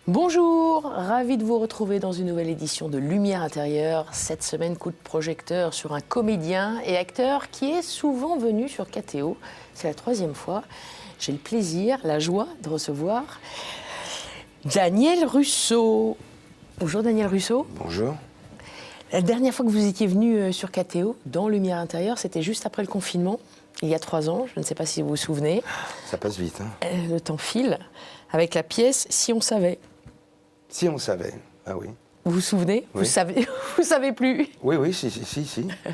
Bonjour, ravi de vous retrouver dans une nouvelle édition de Lumière intérieure. Cette semaine, coup de projecteur sur un comédien et acteur qui est souvent venu sur KTO. C'est la 3e fois. J'ai le plaisir, la joie de recevoir Daniel Russo. Bonjour Daniel Russo. Bonjour. La dernière fois que vous étiez venu sur KTO, dans Lumière intérieure, c'était juste après le confinement, il y a 3 ans. Je ne sais pas si vous vous souvenez. Ça passe vite, hein. Le temps file, avec la pièce « Si on savait ». Si on savait, ah oui. Vous vous souvenez? Oui. Vous savez plus? Oui, si.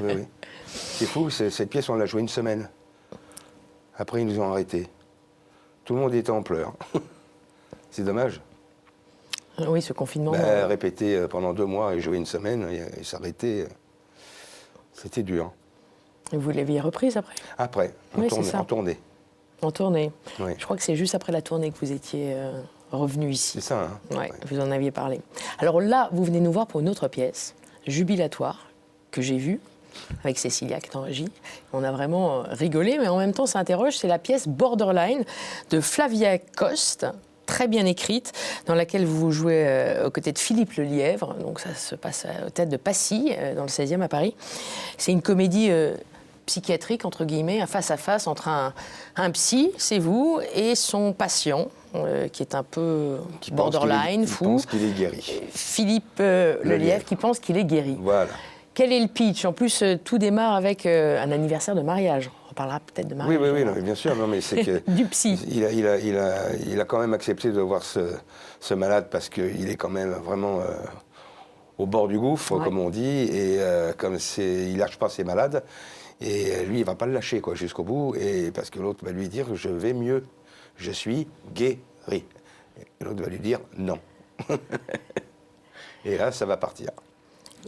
Oui, oui. C'est fou, cette pièce, on l'a jouée une semaine. Après, ils nous ont arrêtés. Tout le monde était en pleurs. C'est dommage. Oui, ce confinement... Répéter pendant 2 mois et jouer une semaine et s'arrêter, c'était dur. Et vous l'aviez reprise après? Après, Oui, en tournée. En tournée. Oui. Je crois que c'est juste après la tournée que vous étiez revenu ici. C'est ça, hein. Ouais, vous en aviez parlé. Alors là, vous venez nous voir pour une autre pièce, Jubilatoire, que j'ai vue, avec Cécilia qui est en régie. On a vraiment rigolé, mais en même temps, ça interroge. C'est la pièce Borderline de Flavia Coste, très bien écrite, dans laquelle vous jouez aux côtés de Philippe Lelièvre. Donc ça se passe au théâtre de Passy, dans le 16e à Paris. C'est une comédie psychiatrique, entre guillemets, un face-à-face entre un psy, c'est vous, et son patient, qui est un peu borderline, fou. Qui pense qu'il est guéri. Philippe Lelièvre, qui pense qu'il est guéri. Voilà. Quel est le pitch? En plus, tout démarre avec un anniversaire de mariage. On parlera peut-être de mariage. Oui, non, mais bien sûr. Non, mais c'est que du psy. Il a quand même accepté de voir ce malade parce qu'il est quand même vraiment au bord du gouffre, Ouais. comme on dit, et il lâche pas ses malades. Et lui, il va pas le lâcher jusqu'au bout, et parce que l'autre va lui dire « je vais mieux, je suis guéri ». Et l'autre va lui dire « non ». Et là, ça va partir.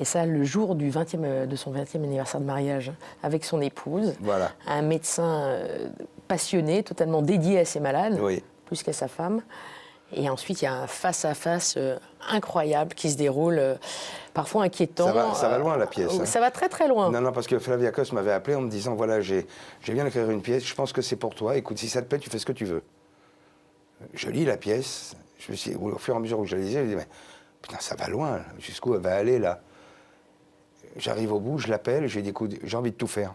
Et ça, le jour de son 20e anniversaire de mariage, avec son épouse, Voilà. un médecin passionné, totalement dédié à ses malades, Oui. plus qu'à sa femme. Et ensuite, il y a un face-à-face incroyable qui se déroule, parfois inquiétant. Ça va loin, la pièce. Hein. Ça va très très loin. Non, parce que Flavia Coste m'avait appelé en me disant « voilà, je viens d'écrire une pièce, je pense que c'est pour toi, écoute, si ça te plaît, tu fais ce que tu veux ». Je lis la pièce, je me suis, au fur et à mesure où je la lisais, je me dis « mais putain, ça va loin, jusqu'où elle va aller là ?» J'arrive au bout, je l'appelle, je lui dis « écoute, j'ai envie de tout faire.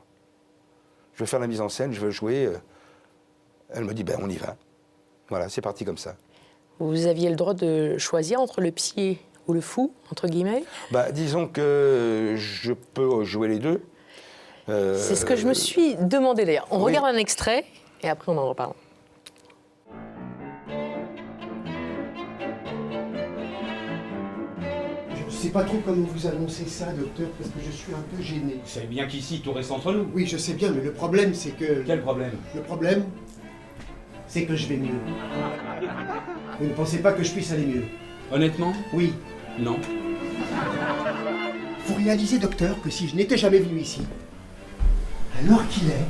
Je veux faire la mise en scène, je veux jouer. » Elle me dit « ben on y va ». Voilà, c'est parti comme ça. Vous aviez le droit de choisir entre le psy ou le fou, entre guillemets? Disons que je peux jouer les deux. C'est ce que je me suis demandé d'ailleurs. On regarde un extrait et après on en reparle. Je ne sais pas trop comment vous annoncer ça, docteur, parce que je suis un peu gêné. Vous savez bien qu'ici, tout reste entre nous. Oui, je sais bien, mais le problème, c'est que... Quel problème? Le problème, c'est que je vais mieux. Vous ne pensez pas que je puisse aller mieux? Honnêtement? Oui. Non. Vous réalisez, docteur, que si je n'étais jamais venu ici, à l'heure qu'il est,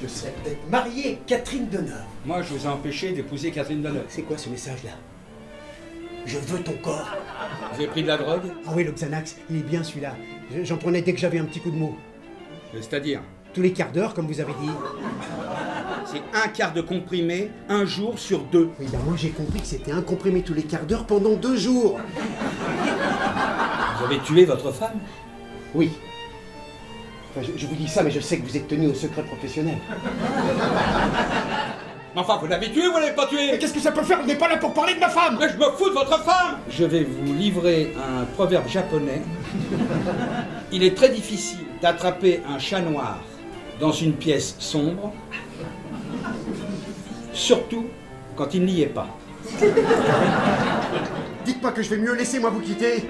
je serais peut-être marié avec Catherine Deneuve. Moi, je vous ai empêché d'épouser Catherine Deneuve. C'est quoi ce message-là? Je veux ton corps. Vous avez pris de la drogue? Ah oui, le Xanax, il est bien celui-là. J'en prenais dès que j'avais un petit coup de mot. C'est-à-dire? Tous les quarts d'heure, comme vous avez dit. C'est 1 quart de comprimé, 1 jour sur 2. Oui, moi j'ai compris que c'était un comprimé tous les quarts d'heure pendant 2 jours. Vous avez tué votre femme? Oui. Enfin, je vous dis ça, mais je sais que vous êtes tenu au secret professionnel. Mais enfin, vous l'avez tué ou vous l'avez pas tué? Mais qu'est-ce que ça peut faire? On n'est pas là pour parler de ma femme! Mais je me fous de votre femme! Je vais vous livrer un proverbe japonais. Il est très difficile d'attraper un chat noir dans une pièce sombre, surtout quand il n'y est pas. Dites-moi que je vais mieux, laissez-moi vous quitter.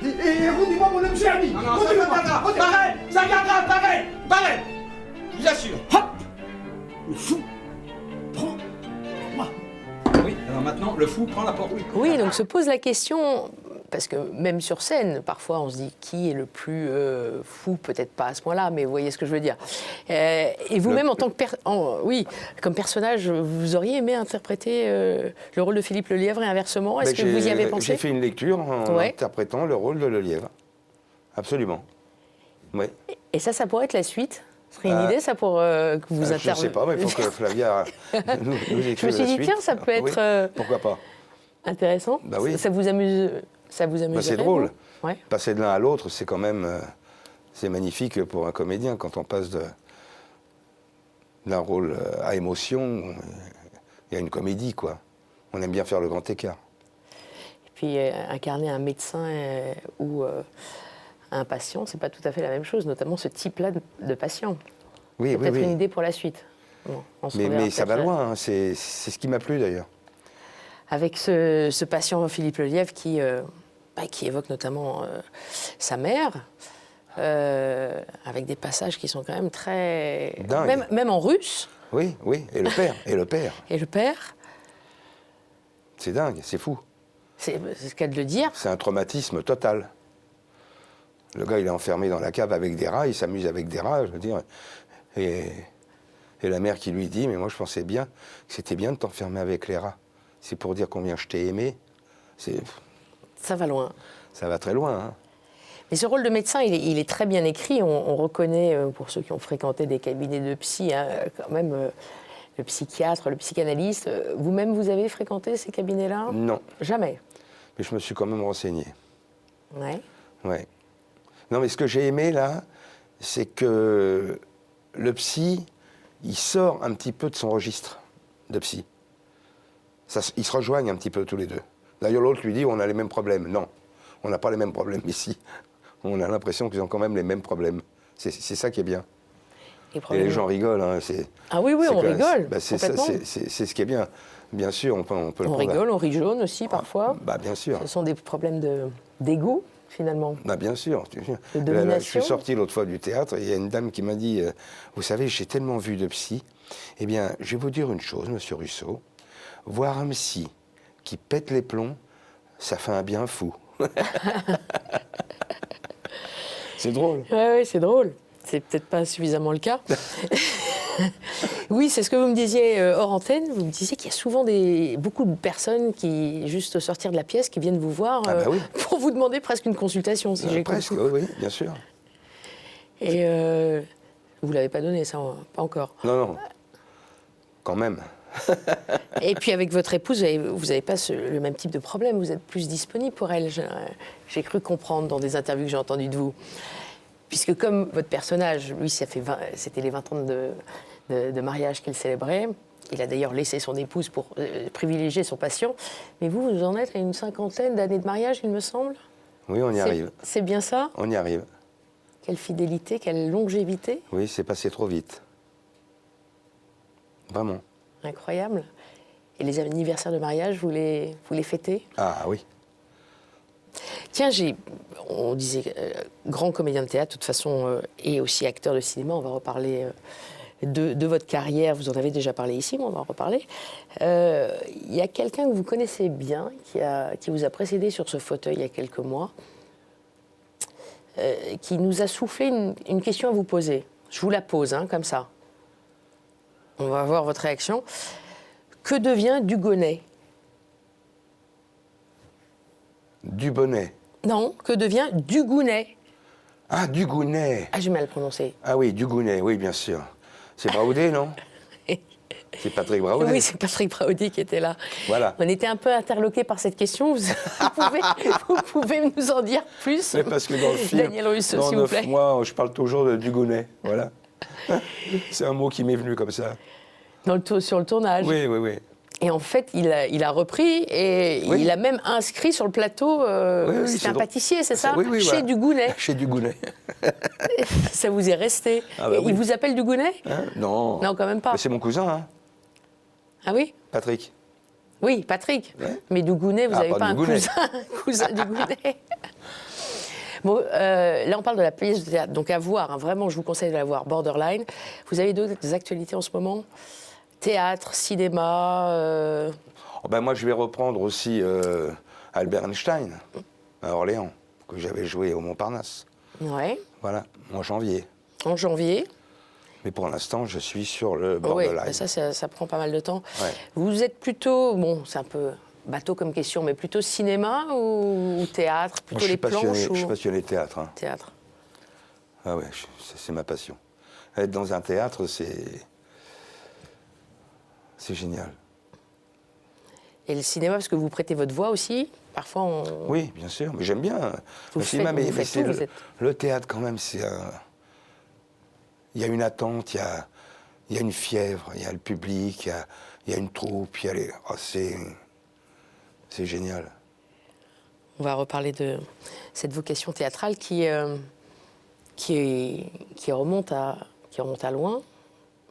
Et rendez-moi mon objet, ami! Non, ça viendra! Pareil! Ça viendra! Pareil! Je vous assure! Hop! Le fou! Prends-moi! Oui, alors maintenant, le fou prend la porte. Oui, donc se pose la question, parce que même sur scène, parfois on se dit qui est le plus fou, peut-être pas à ce point-là, mais vous voyez ce que je veux dire. Et vous-même, en tant que comme personnage, vous auriez aimé interpréter le rôle de Philippe Lelièvre et inversement? Est-ce que vous y avez pensé? J'ai fait une lecture en interprétant le rôle de Lelièvre. Absolument. Oui. Et ça pourrait être la suite? Ce serait une idée, ça, pour que vous Je ne sais pas, mais il faut que Flavia nous écrive la suite. Je me suis dit, tiens, ça peut être... Oui, pourquoi pas. Intéressant. Bah oui. Ça vous amuse. Ça vous amuse. C'est drôle. Ouais. Passer de l'un à l'autre, c'est quand même c'est magnifique pour un comédien quand on passe d'un rôle à émotion. Il y a une comédie, quoi. On aime bien faire le grand écart. Et puis incarner un médecin ou un patient, c'est pas tout à fait la même chose, notamment ce type-là de patient. Oui, C'est oui, peut-être oui. une idée pour la suite. Bon, on se reverra Mais ça va peut-être loin, hein. C'est ce qui m'a plu d'ailleurs. avec ce patient Philippe Lelièvre qui évoque notamment sa mère, avec des passages qui sont quand même très... Dingue. Même en russe. Oui, oui, et le père, et le père. Et le père, C'est dingue, c'est fou. c'est ce qu'à de le dire. C'est un traumatisme total. Le gars, il est enfermé dans la cave avec des rats, il s'amuse avec des rats, je veux dire. Et la mère qui lui dit, mais moi je pensais bien que c'était bien de t'enfermer avec les rats. C'est pour dire combien je t'ai aimé. Ça va loin. Ça va très loin, hein. Mais ce rôle de médecin, il est très bien écrit. On reconnaît, pour ceux qui ont fréquenté des cabinets de psy, hein, quand même le psychiatre, le psychanalyste. Vous-même, vous avez fréquenté ces cabinets-là? Non, Jamais. mais je me suis quand même renseigné. Ouais. Ouais. Non, mais ce que j'ai aimé, là, c'est que le psy, il sort un petit peu de son registre de psy. Ils se rejoignent un petit peu tous les deux. D'ailleurs, l'autre lui dit, on a les mêmes problèmes. Non, on n'a pas les mêmes problèmes ici. On a l'impression qu'ils ont quand même les mêmes problèmes. C'est ça qui est bien. Et les gens rigolent. Hein, ah oui, on rigole. C'est ce qui est bien. Bien sûr, on peut le prendre. On rigole, on rit jaune aussi parfois. Bah, bien sûr. Ce sont des problèmes d'ego, finalement. Bah, bien sûr. De domination. Je suis sorti l'autre fois du théâtre et il y a une dame qui m'a dit vous savez, j'ai tellement vu de psy. Eh bien, je vais vous dire une chose, monsieur Russo. Voir un psy qui pète les plombs, ça fait un bien fou. C'est drôle. Oui, c'est drôle. C'est peut-être pas suffisamment le cas. Oui, c'est ce que vous me disiez hors antenne. Vous me disiez qu'il y a souvent beaucoup de personnes qui, juste au sortir de la pièce, qui viennent vous voir oui. pour vous demander presque une consultation, si j'ai compris. Presque, oui, bien sûr. Et vous ne l'avez pas donné, ça, pas encore. Non. Quand même. Et puis avec votre épouse, vous n'avez pas le même type de problème, vous êtes plus disponible pour elle. J'ai cru comprendre dans des interviews que j'ai entendues de vous. Puisque comme votre personnage, lui, c'était les 20 ans de mariage qu'il célébrait. Il a d'ailleurs laissé son épouse pour privilégier son patient. Mais vous en êtes à une 50aine d'années de mariage, il me semble. Oui, on y arrive. C'est bien ça? On y arrive. Quelle fidélité, quelle longévité. Oui, c'est passé trop vite. Vraiment. Incroyable. Et les anniversaires de mariage, vous les fêtez? Ah oui. Tiens, on disait grand comédien de théâtre, de toute façon, et aussi acteur de cinéma. On va reparler de votre carrière. Vous en avez déjà parlé ici, mais on va en reparler. Il y a quelqu'un que vous connaissez bien, qui vous a précédé sur ce fauteuil il y a quelques mois, qui nous a soufflé une question à vous poser. Je vous la pose, hein, comme ça. On va voir votre réaction. Que devient Dugonnay? Dubonnet. Non, que devient Dugonnay? Ah, Dugonnay. Ah, j'ai mal prononcé. Ah oui, Dugonnay, oui, bien sûr. C'est Braoudet, non? C'est Patrick Braoudet. Oui, c'est Patrick Braoudet qui était là. Voilà. On était un peu interloqués par cette question. Vous pouvez nous en dire plus? Mais parce que dans le film, Daniel Russo, dans s'il vous 9 plaît. mois, je parle toujours de Dugonnay. Voilà. C'est un mot qui m'est venu comme ça. Sur le tournage. Oui, oui, oui. Et en fait, il a repris et Oui. il a même inscrit sur le plateau, oui, c'était c'est un drôle. pâtissier, c'est ça? Oui, oui, Chez voilà. Dugonnay. Chez Dugonnay. Ça vous est resté. Ah bah Et oui. il vous appelle Dugonnay? Hein? Non. Non, quand même pas. Mais c'est mon cousin, hein, Ah oui? Patrick. Oui, Patrick. Ouais. Mais Dugonnay, vous Ah, n'avez pas pas un Dugonnay. cousin Dugonnay. Bon, là, on parle de la pièce de théâtre. Donc, à voir, hein, vraiment, je vous conseille de la voir. Borderline. Vous avez d'autres actualités en ce moment? Théâtre, cinéma Oh, ben moi, je vais reprendre aussi Albert Einstein, à Orléans, que j'avais joué au Montparnasse. Ouais. Voilà, en janvier. En janvier. Mais pour l'instant, je suis sur le Oui, Borderline. ça prend pas mal de temps. Ouais. Vous êtes plutôt, bon, c'est un peu bateau comme question, mais plutôt cinéma ou théâtre? Moi, Plutôt les planches je suis ou passionné de théâtre. Hein. théâtre? Ah ouais, c'est ma passion. Être dans un théâtre, c'est génial. Et le cinéma, parce que vous prêtez votre voix aussi, parfois on... Oui, bien sûr, mais j'aime bien Vous le faites- cinéma, vous mais faites c'est tout, vous êtes- le théâtre quand même, c'est il y a une attente, il y a une fièvre, il y a le public, il y a une troupe, il y a les... oh, c'est génial. On va reparler de cette vocation théâtrale qui remonte à loin,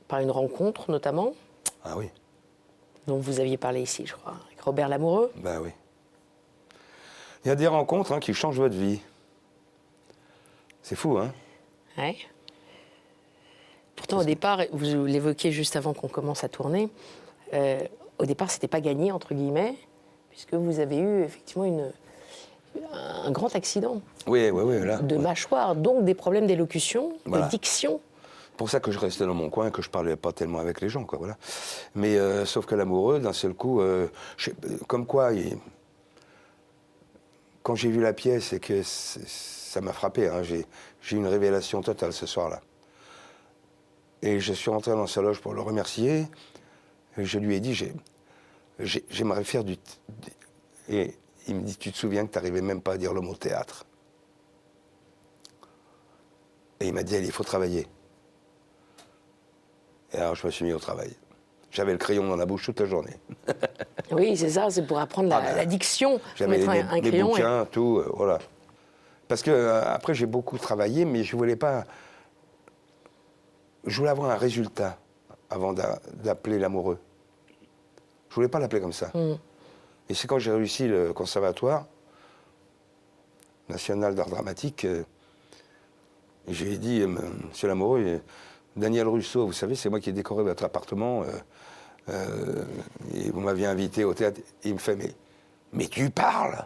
par une rencontre notamment, Ah oui, dont vous aviez parlé ici, je crois, avec Robert Lamoureux. bah oui. Il y a des rencontres qui changent votre vie. C'est fou, hein? Ouais. Pourtant, au départ, vous l'évoquiez juste avant qu'on commence à tourner, au départ, c'était pas gagné, entre guillemets, puisque vous avez eu effectivement un grand accident Oui, là. de mâchoire, donc des problèmes d'élocution, Voilà. de diction. C'est pour ça que je restais dans mon coin et que je parlais pas tellement avec les gens, quoi, voilà. Mais sauf que l'amoureux, d'un seul coup, comme quoi, quand j'ai vu la pièce et que ça m'a frappé, hein, j'ai eu une révélation totale ce soir-là. Et je suis rentré dans sa loge pour le remercier. Et je lui ai dit, j'aimerais faire Et il me dit, tu te souviens que tu n'arrivais même pas à dire le mot théâtre? Et il m'a dit, allez, il faut travailler. Et alors je me suis mis au travail. J'avais le crayon dans la bouche toute la journée. Oui, c'est ça, c'est pour apprendre la diction. J'avais Mettre un les crayon. bouquins, tout, voilà. Parce que après j'ai beaucoup travaillé, mais je voulais pas. Je voulais avoir un résultat avant d'appeler l'amoureux. Je voulais pas l'appeler comme ça. Et c'est quand j'ai réussi le conservatoire national d'art dramatique, j'ai dit, monsieur l'amoureux, Daniel Russo, vous savez, c'est moi qui ai décoré votre appartement. Et vous m'aviez invité au théâtre. Il me fait, mais tu parles?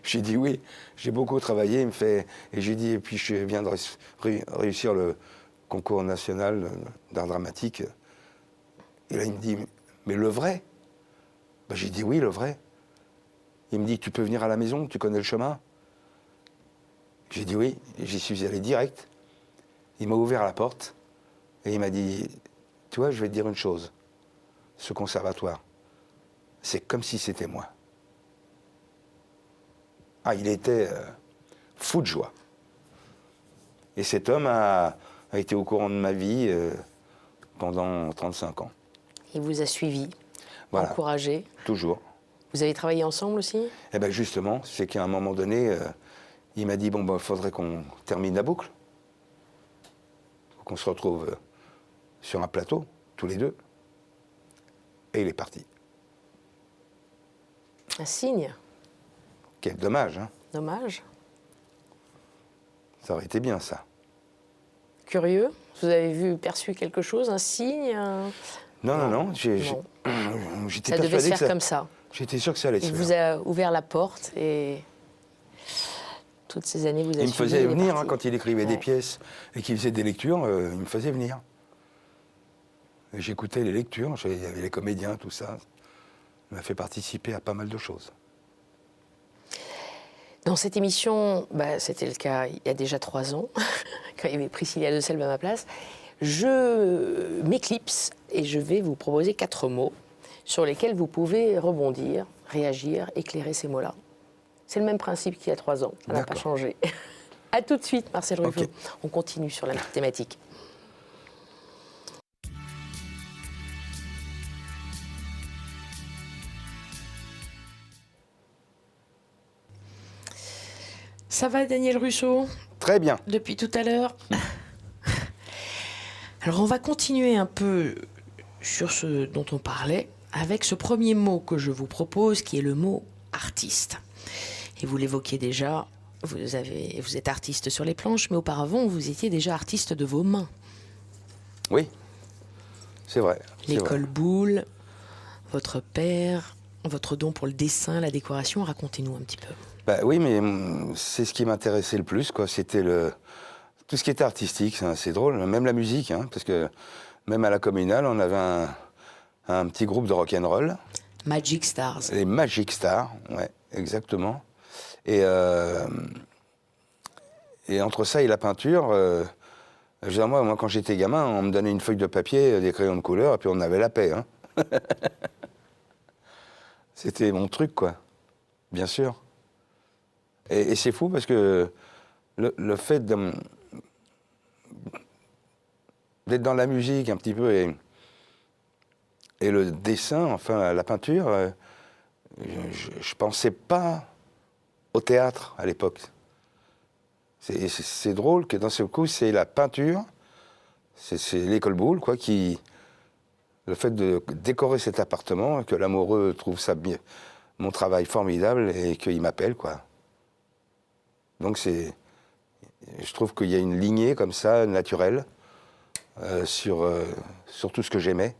J'ai dit oui, j'ai beaucoup travaillé. Il me fait, et j'ai dit, et puis je viens de réussir le concours national d'art dramatique. Et là, il me dit, mais le vrai? Ben, j'ai dit oui, le vrai. Il me dit, tu peux venir à la maison, tu connais le chemin? J'ai dit oui, et j'y suis allé direct. Il m'a ouvert la porte et il m'a dit, tu vois, je vais te dire une chose. Ce conservatoire, c'est comme si c'était moi. Ah, il était fou de joie. Et cet homme a été au courant de ma vie pendant 35 ans. Il vous a suivi, Voilà. encouragé. Toujours. Vous avez travaillé ensemble aussi? Eh bien justement, c'est qu'à un moment donné, il m'a dit, bon, ben, faudrait qu'on termine la boucle. Faut qu'on se retrouve sur un plateau, tous les deux. Et il est parti. Un signe. Quel dommage, hein. Dommage. Ça aurait été bien, ça. Curieux. Vous avez perçu quelque chose, un signe Non. Non. J'étais Ça devait se persuadé faire que comme ça. J'étais sûr que ça allait se Il faire. vous a ouvert la porte et toutes ces années, vous avez Il me faisait venir, hein, quand il écrivait des Ouais. pièces et qu'il faisait des lectures, il me faisait venir. Et j'écoutais les lectures, il y avait les comédiens, tout ça. Il m'a fait participer à pas mal de choses. Dans cette émission, c'était le cas il y a déjà 3 ans, quand il y avait Priscilla de Selve à ma place, je m'éclipse et je vais vous proposer 4 mots sur lesquels vous pouvez rebondir, réagir, éclairer ces mots-là. C'est le même principe qu'il y a 3 ans, ça n'a pas D'accord. changé. A tout de suite, Marcel Ruffo. Ok. On continue sur la thématique. Ça va, Daniel Russo, Très bien. depuis tout à l'heure? Alors, on va continuer un peu sur ce dont on parlait avec ce premier mot que je vous propose, qui est le mot artiste. Et vous l'évoquiez déjà, vous êtes artiste sur les planches, mais auparavant, vous étiez déjà artiste de vos mains. Oui, c'est vrai. c'est L'école vrai. Boulle, votre père, votre don pour le dessin, la décoration, racontez-nous un petit peu. Bah oui, mais c'est ce qui m'intéressait le plus, quoi. C'était tout ce qui était artistique, c'est drôle, même la musique, hein, parce que même à la communale, on avait un petit groupe de rock'n'roll. Magic Stars. Les Magic Stars, ouais, exactement. Et entre ça et la peinture, je veux dire, moi, quand j'étais gamin, on me donnait une feuille de papier, des crayons de couleur, et puis on avait la paix. Hein. C'était mon truc, quoi. Bien sûr. Et c'est fou parce que le fait d'être dans la musique un petit peu et le dessin, enfin la peinture, je pensais pas au théâtre à l'époque. C'est drôle que d'un seul coup, c'est la peinture, c'est l'école Boulle, quoi, qui... Le fait de décorer cet appartement, que l'amoureux trouve ça bien, mon travail formidable et qu'il m'appelle, quoi. Donc je trouve qu'il y a une lignée comme ça, naturelle, sur tout ce que j'aimais.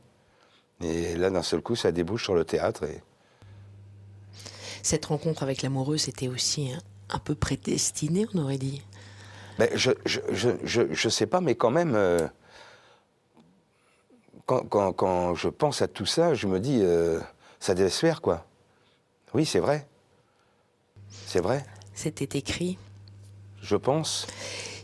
Et là, d'un seul coup, ça débouche sur le théâtre. Cette rencontre avec l'amoureux, c'était aussi un peu prédestiné, on aurait dit. Ben, je sais pas, mais quand même, quand je pense à tout ça, je me dis, ça devait se faire, quoi. Oui, c'est vrai. C'est vrai. C'était écrit. Je pense.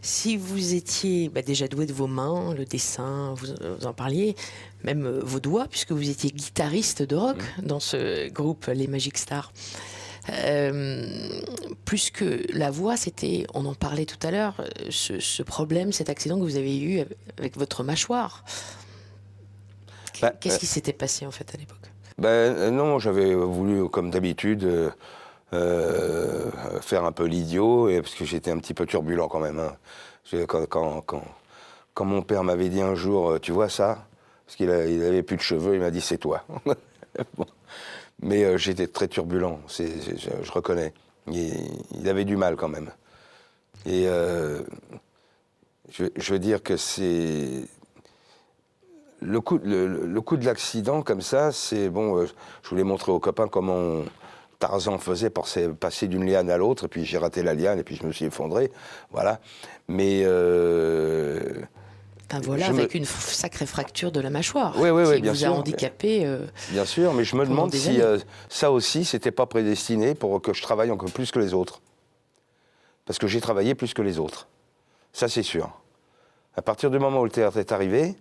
Si vous étiez déjà doué de vos mains, le dessin, vous en parliez, même vos doigts, puisque vous étiez guitariste de rock dans ce groupe Les Magic Stars. Plus que la voix, c'était, on en parlait tout à l'heure, ce problème, cet accident que vous avez eu avec votre mâchoire. Qu'est-ce qui s'était passé en fait à l'époque? Non, j'avais voulu, comme d'habitude, faire un peu l'idiot, parce que j'étais un petit peu turbulent quand même. Hein. Quand mon père m'avait dit un jour, tu vois ça, parce qu'il avait plus de cheveux, il m'a dit c'est toi. Bon. Mais j'étais très turbulent, je reconnais. Il avait du mal quand même. Et je veux dire que c'est... Le coup de l'accident comme ça, c'est bon. Je voulais montrer aux copains comment Tarzan faisait pour passer d'une liane à l'autre, et puis j'ai raté la liane, et puis je me suis effondré. Voilà. Mais... voilà, avec une sacrée fracture de la mâchoire, oui, qui bien vous sûr, a handicapé. Bien sûr, mais je me demande si ça aussi, c'était pas prédestiné pour que je travaille encore plus que les autres. Parce que j'ai travaillé plus que les autres. Ça, c'est sûr. À partir du moment où le théâtre est arrivé,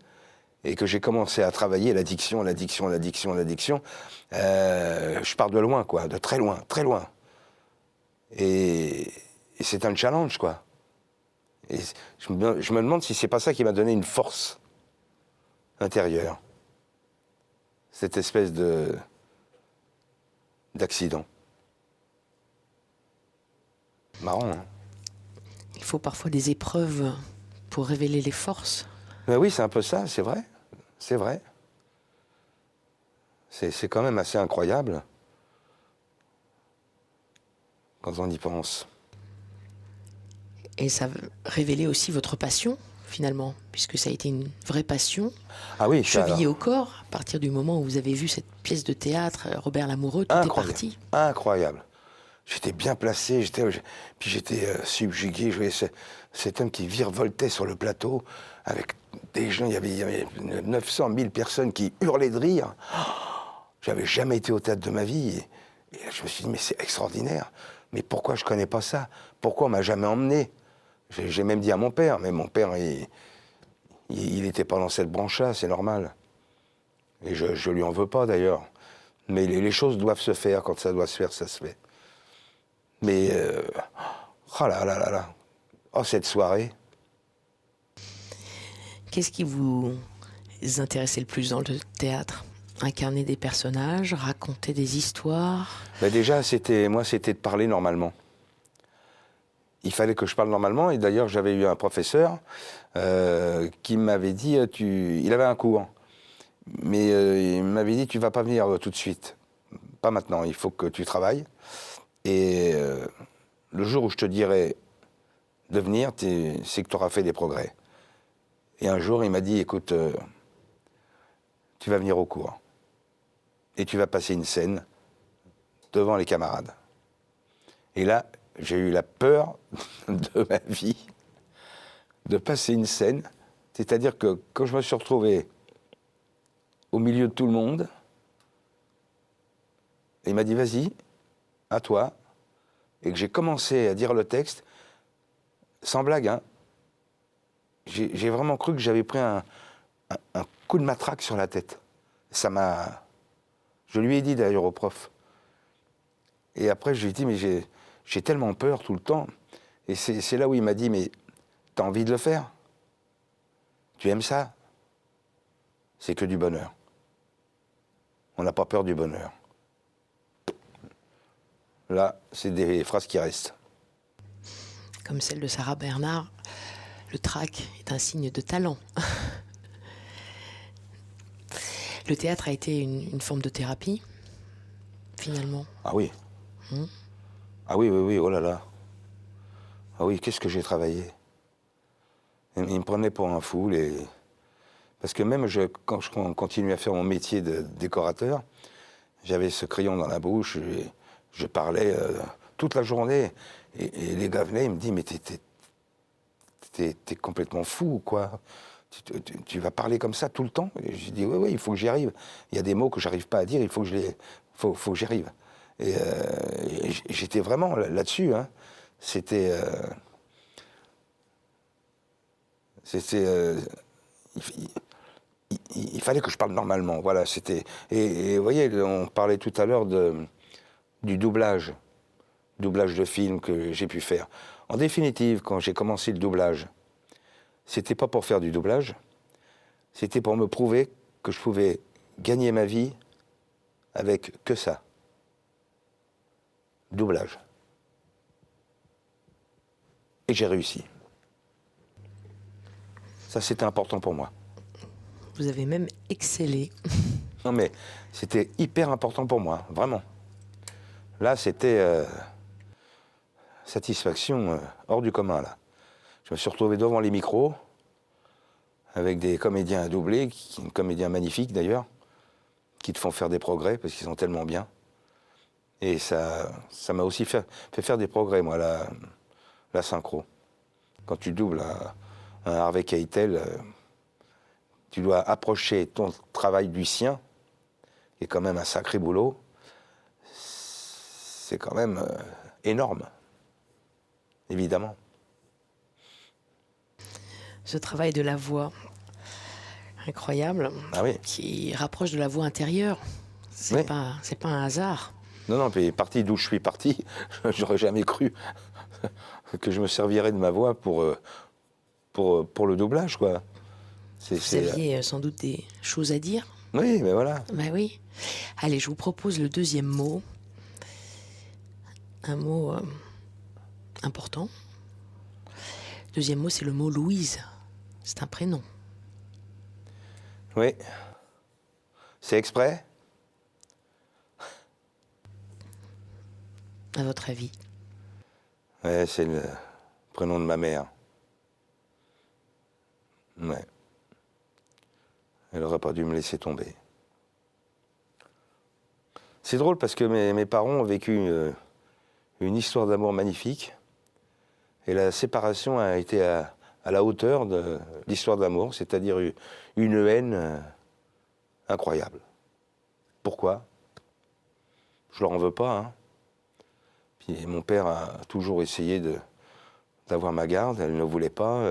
et que j'ai commencé à travailler l'addiction, je pars de loin, quoi, de très loin, très loin. Et c'est un challenge, quoi. Et je me demande si c'est pas ça qui m'a donné une force intérieure. Cette espèce d'accident. Marrant, hein? Il faut parfois des épreuves pour révéler les forces. Mais oui, c'est un peu ça, c'est vrai. C'est vrai. C'est quand même assez incroyable quand on y pense. Et ça révélait aussi votre passion, finalement, puisque ça a été une vraie passion. Ah oui, chevillée au corps, à partir du moment où vous avez vu cette pièce de théâtre, Robert Lamoureux, tout est parti. Incroyable. J'étais bien placé, puis j'étais subjugué. Je voyais cet homme qui virevoltait sur le plateau avec des gens. Il y avait 900 000 personnes qui hurlaient de rire. J'avais jamais été au théâtre de ma vie. Et je me suis dit, mais c'est extraordinaire. Mais pourquoi je connais pas ça? Pourquoi on m'a jamais emmené? J'ai même dit à mon père, mais mon père, il était pas dans cette branche-là, c'est normal. Et je lui en veux pas d'ailleurs. Mais les choses doivent se faire. Quand ça doit se faire, ça se fait. Mais, oh là là là là, oh cette soirée. Qu'est-ce qui vous intéressait le plus dans le théâtre? Incarner des personnages, raconter des histoires? Déjà, c'était de parler normalement. Il fallait que je parle normalement, et d'ailleurs, j'avais eu un professeur qui m'avait dit, il avait un cours, mais il m'avait dit, tu vas pas venir tout de suite, pas maintenant, il faut que tu travailles. Et le jour où je te dirai de venir, c'est que tu auras fait des progrès. Et un jour, il m'a dit, écoute, tu vas venir au cours. Et tu vas passer une scène devant les camarades. Et là, j'ai eu la peur de ma vie de passer une scène. C'est-à-dire que quand je me suis retrouvé au milieu de tout le monde, il m'a dit, vas-y, à toi, et que j'ai commencé à dire le texte, sans blague, hein, j'ai vraiment cru que j'avais pris un coup de matraque sur la tête. Ça m'a... Je lui ai dit d'ailleurs au prof, Et après, je lui ai dit, mais j'ai tellement peur tout le temps. Et c'est là où il m'a dit, mais t'as envie de le faire? Tu aimes ça? C'est que du bonheur. On n'a pas peur du bonheur. Là, c'est des phrases qui restent. Comme celle de Sarah Bernard, le trac est un signe de talent. Le théâtre a été une forme de thérapie, finalement. Ah oui. Ah oui, oui, oui, oh là là. Ah oui, qu'est-ce que j'ai travaillé. Il me prenait pour un fou. Parce que même quand je continuais à faire mon métier de décorateur, j'avais ce crayon dans la bouche, je parlais toute la journée. Et les gars venaient, ils me disent, mais t'es complètement fou, quoi. Tu vas parler comme ça tout le temps? Et j'ai dit, oui, oui, il faut que j'y arrive. Il y a des mots que j'arrive pas à dire, il faut que j'y arrive. Et j'étais vraiment là-dessus. Hein. C'était... il fallait que je parle normalement. Voilà, c'était... Et vous voyez, on parlait tout à l'heure du doublage de films que j'ai pu faire. En définitive, quand j'ai commencé le doublage, c'était pas pour faire du doublage, c'était pour me prouver que je pouvais gagner ma vie avec que ça. Doublage. Et j'ai réussi. Ça, c'était important pour moi. Vous avez même excellé. Non, mais c'était hyper important pour moi, vraiment. Là, c'était satisfaction hors du commun, là. Je me suis retrouvé devant les micros, avec des comédiens à doubler, comédiens magnifiques d'ailleurs, qui te font faire des progrès, parce qu'ils sont tellement bien. Et ça m'a aussi fait faire des progrès, moi, la synchro. Quand tu doubles un Harvey Keitel, tu dois approcher ton travail du sien, qui est quand même un sacré boulot. C'est quand même énorme, évidemment. Ce travail de la voix, incroyable, Ah oui. qui rapproche de la voix intérieure. C'est Oui. pas un hasard. Non, non, puis parti d'où je suis parti, j'aurais jamais cru que je me servirais de ma voix pour le doublage, quoi. Vous aviez sans doute des choses à dire. Oui, mais voilà. Ben oui. Allez, je vous propose le deuxième mot. Un mot important. Le deuxième mot, c'est le mot Louise. C'est un prénom. Oui. C'est exprès? À votre avis? Ouais, c'est le prénom de ma mère. Ouais. Elle aurait pas dû me laisser tomber. C'est drôle parce que mes parents ont vécu une histoire d'amour magnifique. Et la séparation a été à la hauteur de l'histoire d'amour, c'est-à-dire une haine incroyable. Pourquoi? Je leur en veux pas, hein. Puis mon père a toujours essayé d'avoir ma garde, elle ne voulait pas.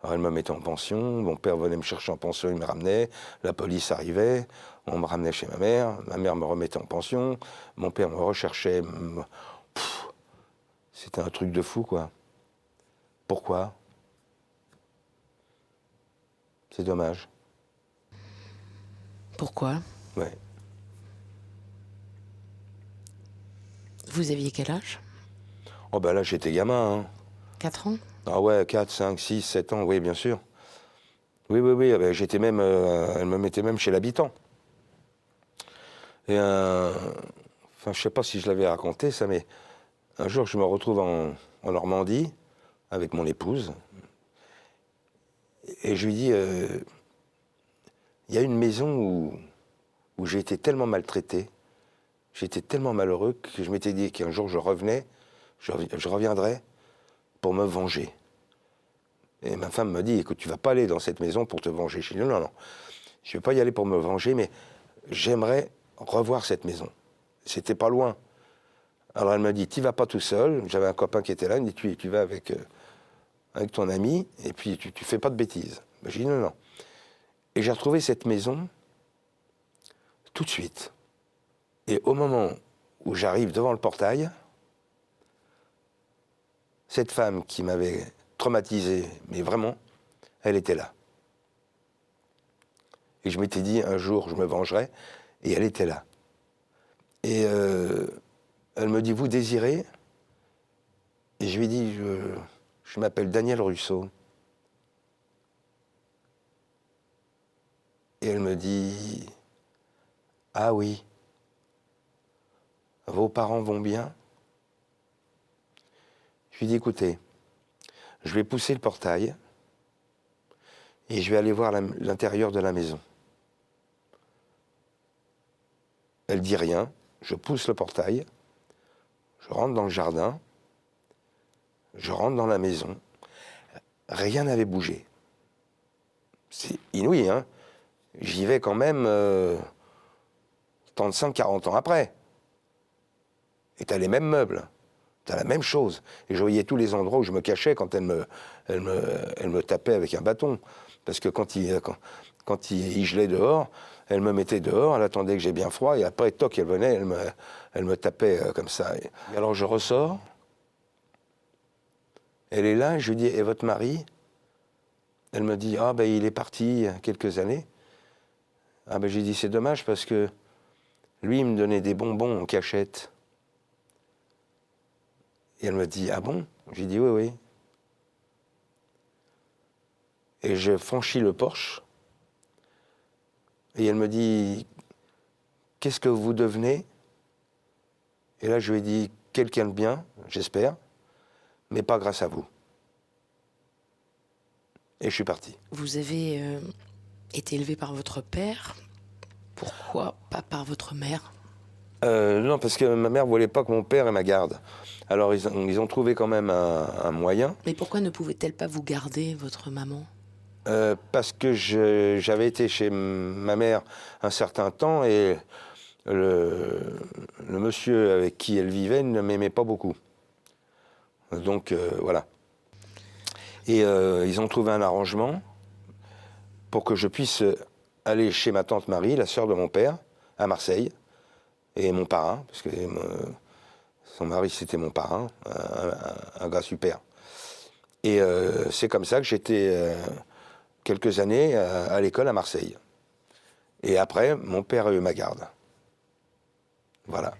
Alors elle me mettait en pension, mon père venait me chercher en pension, il me ramenait, la police arrivait, on me ramenait chez ma mère me remettait en pension, mon père me recherchait. C'était un truc de fou, quoi. Pourquoi? C'est dommage. Pourquoi? Ouais. Vous aviez quel âge? Oh ben là, j'étais gamin, hein. 4 ans? Ah ouais, 4, 5, 6, 7 ans, oui, bien sûr. Oui, oui, oui, ben, j'étais même... elle me mettait même chez l'habitant. Et enfin, je sais pas si je l'avais raconté, ça, mais un jour, je me retrouve en Normandie avec mon épouse. Et je lui dis, il y a une maison où j'ai été tellement maltraité, j'étais tellement malheureux que je m'étais dit qu'un jour je revenais, je reviendrais pour me venger. Et ma femme me dit, écoute, tu vas pas aller dans cette maison pour te venger. Je dis, non, non, non, je vais pas y aller pour me venger, mais j'aimerais revoir cette maison. C'était pas loin. Alors elle me dit, tu vas pas tout seul. J'avais un copain qui était là, il me dit, tu vas avec ton ami, et puis tu fais pas de bêtises. Ben, j'ai dit, non, non. Et j'ai retrouvé cette maison tout de suite. Et au moment où j'arrive devant le portail. Cette femme qui m'avait traumatisé, mais vraiment, elle était là. Et je m'étais dit, un jour, je me vengerai, et elle était là. Et elle me dit, vous désirez? Et je lui ai dit, je m'appelle Daniel Russo. Et elle me dit, ah oui, vos parents vont bien? Je lui ai dit, écoutez, je vais pousser le portail et je vais aller voir l'intérieur de la maison. Elle dit rien, je pousse le portail, je rentre dans le jardin, je rentre dans la maison, rien n'avait bougé. C'est inouï, hein? J'y vais quand même 35-40 ans après. Et t'as les mêmes meubles, t'as la même chose. Et je voyais tous les endroits où je me cachais quand elle me tapait avec un bâton. Parce que quand il gelait dehors, elle me mettait dehors, elle attendait que j'ai bien froid, et après, toc, elle venait, elle me tapait comme ça. Et alors je ressors, elle est là, je lui dis, et votre mari? Elle me dit, ah ben il est parti il y a quelques années. Ah ben j'ai dit, c'est dommage parce que lui, il me donnait des bonbons en cachette. Et elle me dit, ah bon? J'ai dit, oui, oui. Et je franchis le porche. Et elle me dit, qu'est-ce que vous devenez? Et là, je lui ai dit, quelqu'un de bien, j'espère, mais pas grâce à vous. Et je suis parti. Vous avez été élevé par votre père. Pourquoi pas par votre mère? Non, parce que ma mère voulait pas que mon père ait ma garde. Alors, ils ont trouvé quand même un moyen. Mais pourquoi ne pouvait-elle pas vous garder, votre maman? Parce que j'avais été chez ma mère un certain temps et le monsieur avec qui elle vivait ne m'aimait pas beaucoup. Donc, voilà. Et ils ont trouvé un arrangement pour que je puisse aller chez ma tante Marie, la sœur de mon père, à Marseille, et mon parrain, parce que son mari c'était mon parrain, un gars super. Et c'est comme ça que j'étais quelques années à l'école à Marseille. Et après, mon père a eu ma garde. Voilà.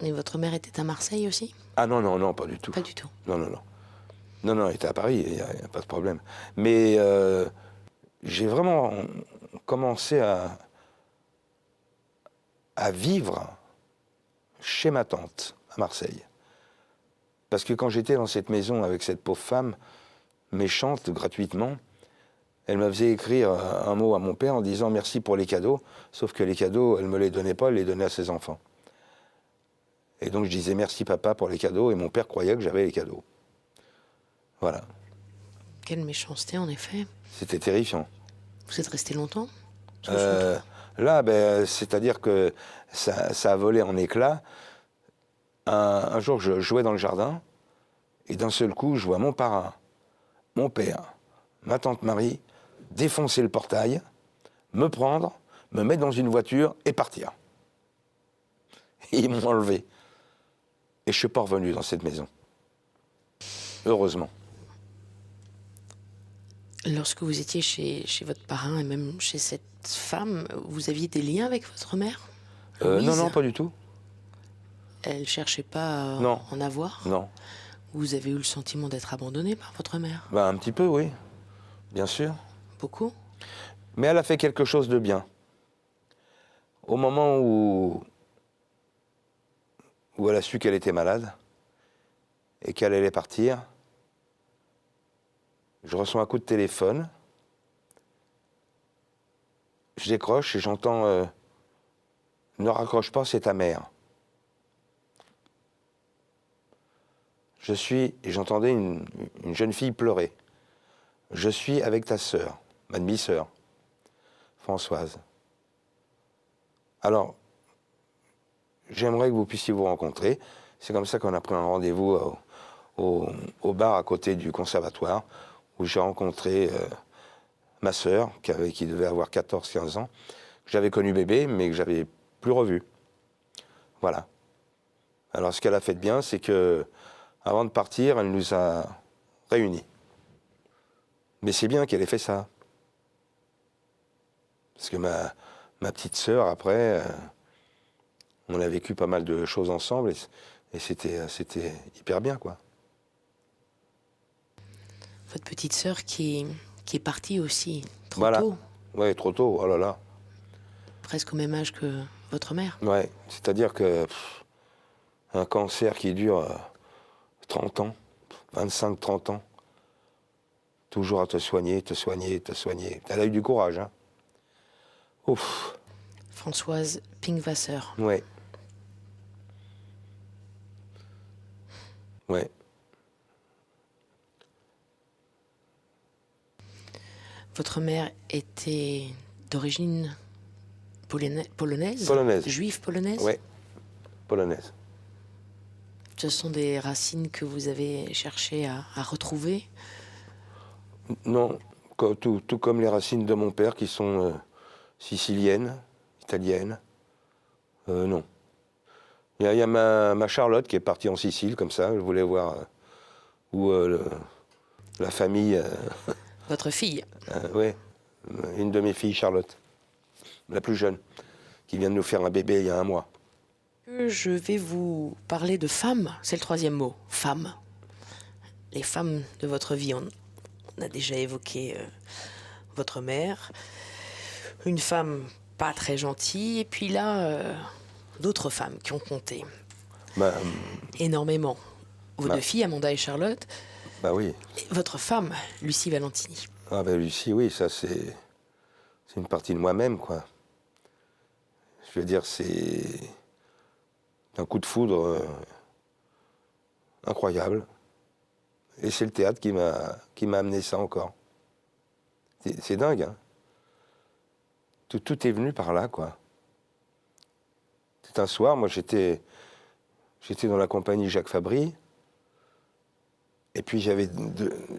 Et votre mère était à Marseille aussi? Ah non, non, non, pas du tout. Pas du tout. Non, non, non. Non, non, elle était à Paris, il n'y a pas de problème. Mais j'ai vraiment commencé à vivre chez ma tante, à Marseille. Parce que quand j'étais dans cette maison avec cette pauvre femme, méchante, gratuitement, elle me faisait écrire un mot à mon père en disant merci pour les cadeaux, sauf que les cadeaux, elle ne me les donnait pas, elle les donnait à ses enfants. Et donc je disais merci papa pour les cadeaux, et mon père croyait que j'avais les cadeaux. Voilà. Quelle méchanceté, en effet. C'était terrifiant. Vous êtes resté longtemps? Parce que je me trompe. Là, c'est-à-dire que ça a volé en éclats. Un jour, je jouais dans le jardin, et d'un seul coup, je vois mon parrain, mon père, ma tante Marie, défoncer le portail, me prendre, me mettre dans une voiture et partir. Et ils m'ont enlevé. Et je ne suis pas revenu dans cette maison. Heureusement. Lorsque vous étiez chez votre parrain et même chez cette femme, vous aviez des liens avec votre mère? Non, Louise? non, pas du tout. Elle cherchait pas à Non. en avoir? Non. Vous avez eu le sentiment d'être abandonné par votre mère? Ben, un petit peu, oui. Bien sûr. Beaucoup? Mais elle a fait quelque chose de bien. Au moment où elle a su qu'elle était malade et qu'elle allait partir, je reçois un coup de téléphone. Je décroche et j'entends ne raccroche pas, c'est ta mère. Et j'entendais une jeune fille pleurer. Je suis avec ta sœur, ma demi-sœur, Françoise. Alors, j'aimerais que vous puissiez vous rencontrer. C'est comme ça qu'on a pris un rendez-vous au bar à côté du conservatoire, où j'ai rencontré ma sœur, qui devait avoir 14-15 ans, que j'avais connu bébé, mais que j'avais plus revu. Voilà. Alors, ce qu'elle a fait de bien, c'est que avant de partir, elle nous a réunis. Mais c'est bien qu'elle ait fait ça. Parce que ma petite sœur, après, on a vécu pas mal de choses ensemble et c'était hyper bien, quoi. Votre petite sœur qui est partie aussi trop Voilà. tôt, Ouais, trop tôt, oh là là. presque au même âge que votre mère. Ouais, c'est-à-dire que un cancer qui dure 30 ans, 25, 30 ans, toujours à te soigner, te soigner, te soigner. Elle a eu du courage, hein. Ouf, Françoise Pinkvasser. ouais. Ouais. Votre mère était d'origine polonaise. Polonaise. Juive polonaise. Ouais, polonaise. Ce sont des racines que vous avez cherché à retrouver. Non, tout comme les racines de mon père qui sont siciliennes, italiennes. Non. Il y a ma Charlotte qui est partie en Sicile, comme ça. Je voulais voir où la famille. Votre fille. Ouais, une de mes filles, Charlotte, la plus jeune, qui vient de nous faire un bébé il y a 1 mois. Je vais vous parler de femmes. C'est le 3e mot. Femmes. Les femmes de votre vie. On a déjà évoqué votre mère. Une femme pas très gentille. Et puis là, d'autres femmes qui ont compté. Bah, Énormément. Vos Bah. 2 filles, Amanda et Charlotte. bah oui. Et votre femme, Lucie Valentini. Ah ben Lucie, oui, ça c'est une partie de moi-même, quoi. Je veux dire, c'est un coup de foudre incroyable. Et c'est le théâtre qui m'a amené ça encore. C'est dingue, hein. Tout est venu par là, quoi. C'est un soir, moi j'étais dans la compagnie Jacques Fabry. Et puis j'avais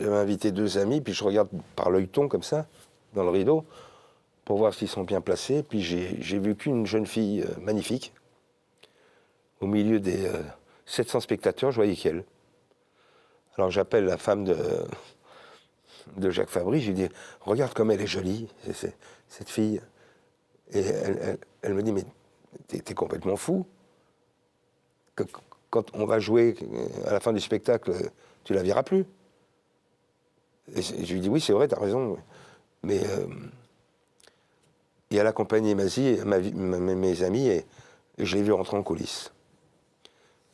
invité 2 amis, puis je regarde par l'œilleton comme ça, dans le rideau, pour voir s'ils sont bien placés. Puis j'ai vu qu'une jeune fille magnifique. Au milieu des 700 spectateurs, je voyais qu'elle. Alors j'appelle la femme de Jacques Fabry, je lui dis, regarde comme elle est jolie, cette fille. Et elle me dit, mais t'es complètement fou. Quand on va jouer à la fin du spectacle, tu la verras plus. Et je lui dis, oui, c'est vrai, t'as raison. Mais et elle a accompagné mes amis et je l'ai vu rentrer en coulisses.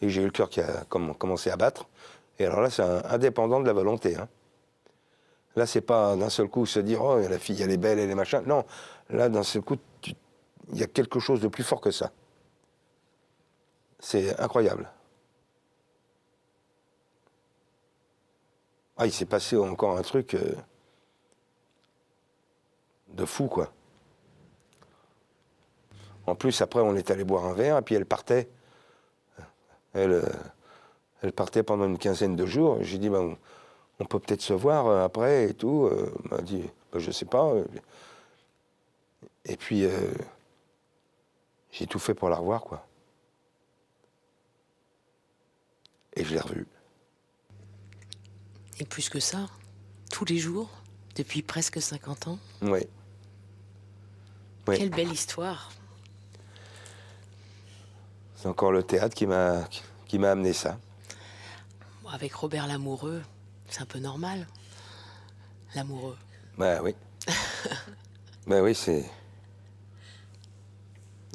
Et j'ai eu le cœur qui a commencé à battre. Et alors là, c'est indépendant de la volonté, hein. Là, c'est pas d'un seul coup se dire, oh, la fille, elle est belle, elle est machin. Non, là, d'un seul coup, il y a quelque chose de plus fort que ça. C'est incroyable. Ah, il s'est passé encore un truc de fou, quoi. En plus, après, on est allé boire un verre, et puis elle partait. Elle partait pendant une quinzaine de jours. J'ai dit, ben, on peut peut-être se voir après et tout. Elle m'a dit, ben, je sais pas. Et puis, j'ai tout fait pour la revoir, quoi. Et je l'ai revue. Et plus que ça, tous les jours, depuis presque 50 ans. Oui. Oui. Quelle belle histoire. C'est encore le théâtre qui m'a amené ça. Bon, avec Robert Lamoureux, c'est un peu normal. Lamoureux. Ben oui. Ben oui, c'est...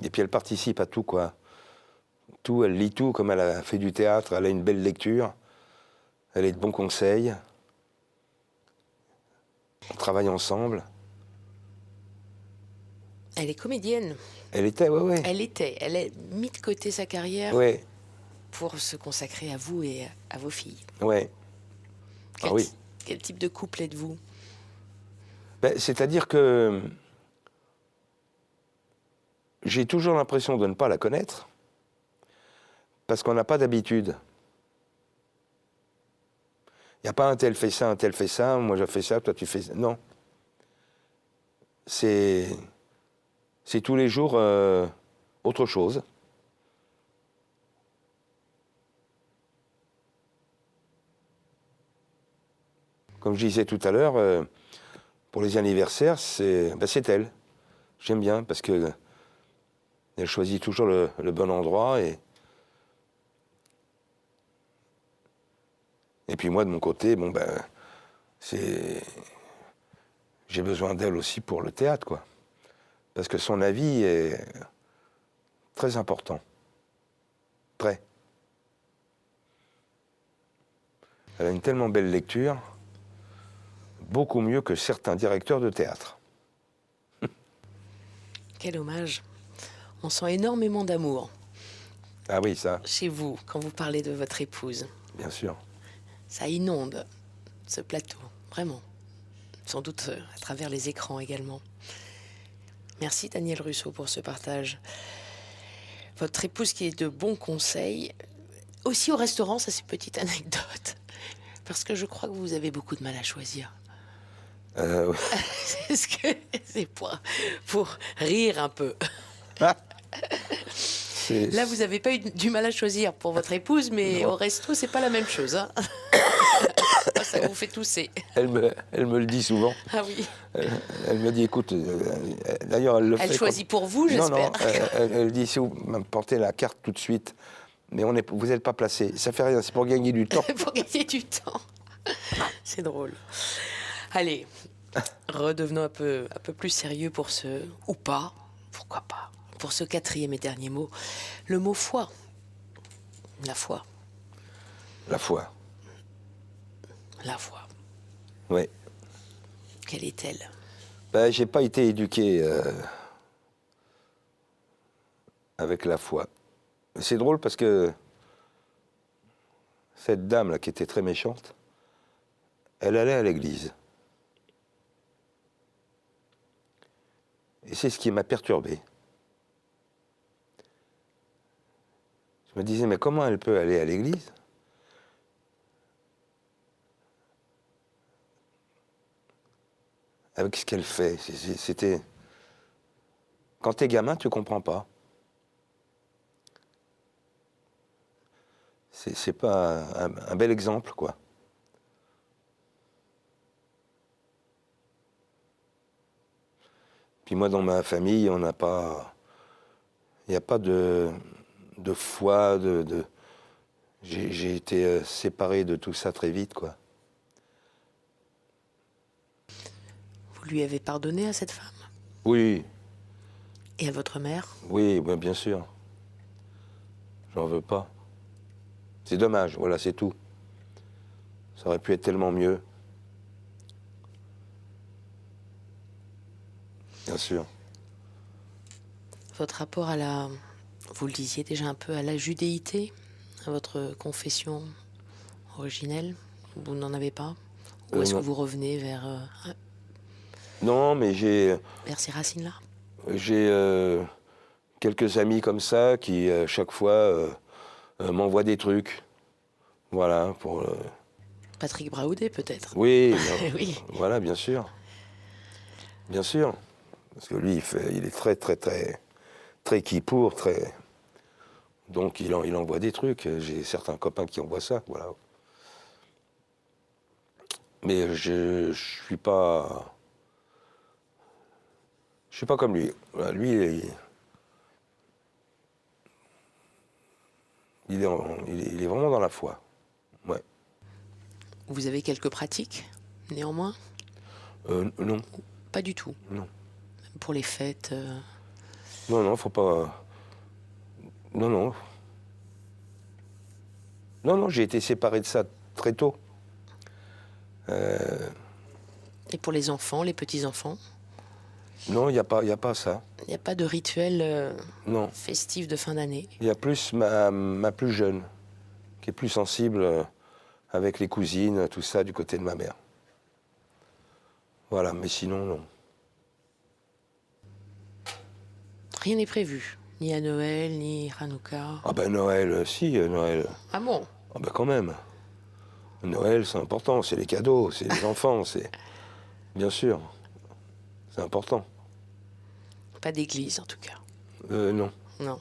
Et puis elle participe à tout, quoi. Tout, elle lit tout, comme elle a fait du théâtre, elle a une belle lecture, elle est de bons conseils. On travaille ensemble. Elle est comédienne. Elle était, ouais. Elle a mis de côté sa carrière Ouais, pour se consacrer à vous et à vos filles. ouais. Ah oui. Quel type de couple êtes-vous? Ben, c'est-à-dire que j'ai toujours l'impression de ne pas la connaître, parce qu'on n'a pas d'habitude. Il n'y a pas un tel fait ça, moi je fais ça, toi tu fais ça. Non. C'est tous les jours autre chose. comme je disais tout à l'heure, pour les anniversaires, c'est elle. J'aime bien parce que elle choisit toujours le bon endroit. Et puis moi, de mon côté, j'ai besoin d'elle aussi pour le théâtre, quoi. Parce que son avis est très important. Très. Elle a une tellement belle lecture, beaucoup mieux que certains directeurs de théâtre. Quel hommage. On sent énormément d'amour Ah oui, ça, chez vous quand vous parlez de votre épouse. bien sûr. Ça inonde ce plateau, vraiment. Sans doute à travers les écrans également. Merci Daniel Russo pour ce partage. Votre épouse qui est de bons conseils. Aussi au restaurant, ça c'est une petite anecdote. Parce que je crois que vous avez beaucoup de mal à choisir. Oui. Est-ce que c'est pour rire un peu? Là, vous n'avez pas eu du mal à choisir pour votre épouse, mais Non. au resto, c'est pas la même chose. Hein. Ça vous fait tousser. Elle me le dit souvent. Ah oui. Elle me dit, écoute, d'ailleurs, elle le fait. Elle choisit pour vous, Non, j'espère. elle dit, si vous m'apportez la carte tout de suite, mais vous n'êtes pas placé. Ça fait rien, c'est pour gagner du temps. Pour gagner du temps. C'est drôle. Allez, redevenons un peu plus sérieux pour ce... Ou pas, pourquoi pas. Pour ce quatrième et dernier mot. Le mot foi. La foi. La foi, La foi. oui. Quelle est-elle? J'ai pas été éduqué avec la foi. C'est drôle parce que cette dame-là, qui était très méchante, elle allait à l'église. Et c'est ce qui m'a perturbé. Je me disais, mais comment elle peut aller à l'église avec ce qu'elle fait? C'était... Quand t'es gamin, tu comprends pas. C'est pas un bel exemple, quoi. Puis moi, dans ma famille, on n'a pas... Il n'y a pas de foi, J'ai été séparé de tout ça très vite, quoi. Vous lui avez pardonné à cette femme? Oui, Et à votre mère? oui, bien sûr. J'en veux pas. C'est dommage, voilà, c'est tout. Ça aurait pu être tellement mieux. Bien sûr. Votre rapport à la... Vous le disiez déjà un peu, à la judéité, à votre confession originelle, vous n'en avez pas? Ou est-ce que Non. vous revenez vers Non, mais j'ai ces racines-là? quelques amis comme ça qui, chaque fois, m'envoient des trucs. Voilà, pour... Patrick Braoudet, peut-être? Oui, Oui. voilà, bien sûr. Bien sûr. Parce que lui, il est très, très, très, très qui-pour, très... Donc, il envoie des trucs. J'ai certains copains qui envoient ça, voilà. Mais je suis pas... Je suis pas comme lui. Voilà, lui, il est vraiment dans la foi. Ouais. Vous avez quelques pratiques, néanmoins? Non, Pas du tout. non. Pour les fêtes Non, faut pas... Non. Non, j'ai été séparé de ça très tôt. Et pour les enfants, les petits-enfants? Non, il n'y a pas ça. Il n'y a pas de rituel Non. festif de fin d'année? Il y a plus ma plus jeune, qui est plus sensible avec les cousines, tout ça, du côté de ma mère. Voilà, mais sinon, non. Rien n'est prévu, ni à Noël, ni Hanouka. Ah ben Noël, si, Noël. Ah bon? Ah ben quand même. Noël, c'est important, c'est les cadeaux, c'est les enfants, c'est... Bien sûr, c'est important. Pas d'église, en tout cas. Non. Non.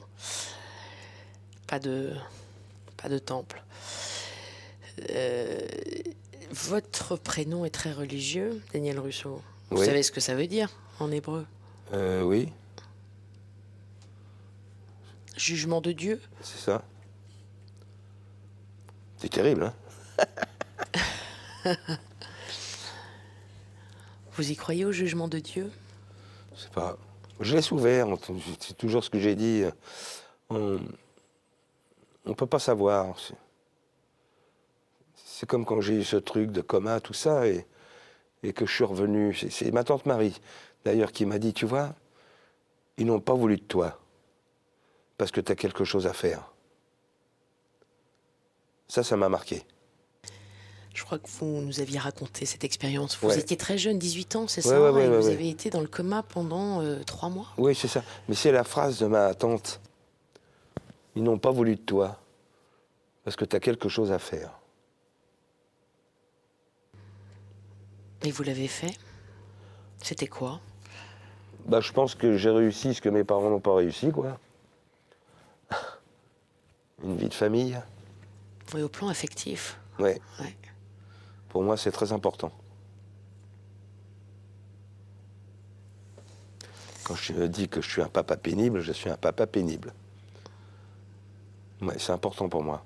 Pas de temple. Votre prénom est très religieux, Daniel Russo. Vous Oui. savez ce que ça veut dire en hébreu? Oui, Jugement de Dieu? c'est ça. C'est terrible, hein? Vous y croyez au jugement de Dieu? C'est pas... Je laisse ouvert, c'est toujours ce que j'ai dit. On ne peut pas savoir. C'est comme quand j'ai eu ce truc de coma, tout ça, et que je suis revenu. C'est ma tante Marie, d'ailleurs, qui m'a dit, tu vois, ils n'ont pas voulu de toi, parce que tu as quelque chose à faire. Ça m'a marqué. Je crois que vous nous aviez raconté cette expérience. Vous Ouais. étiez très jeune, 18 ans, c'est Ouais, ça? ouais, ouais, et ouais, vous ouais. avez été dans le coma pendant 3 mois. Oui, c'est ça. Mais c'est la phrase de ma tante. Ils n'ont pas voulu de toi, parce que tu as quelque chose à faire. Et vous l'avez fait? C'était quoi? Bah, je pense que j'ai réussi ce que mes parents n'ont pas réussi, quoi. Une vie de famille. Oui, au plan affectif. Ouais. Ouais. Pour moi, c'est très important. Quand je dis que je suis un papa pénible, je suis un papa pénible. Ouais, c'est important pour moi.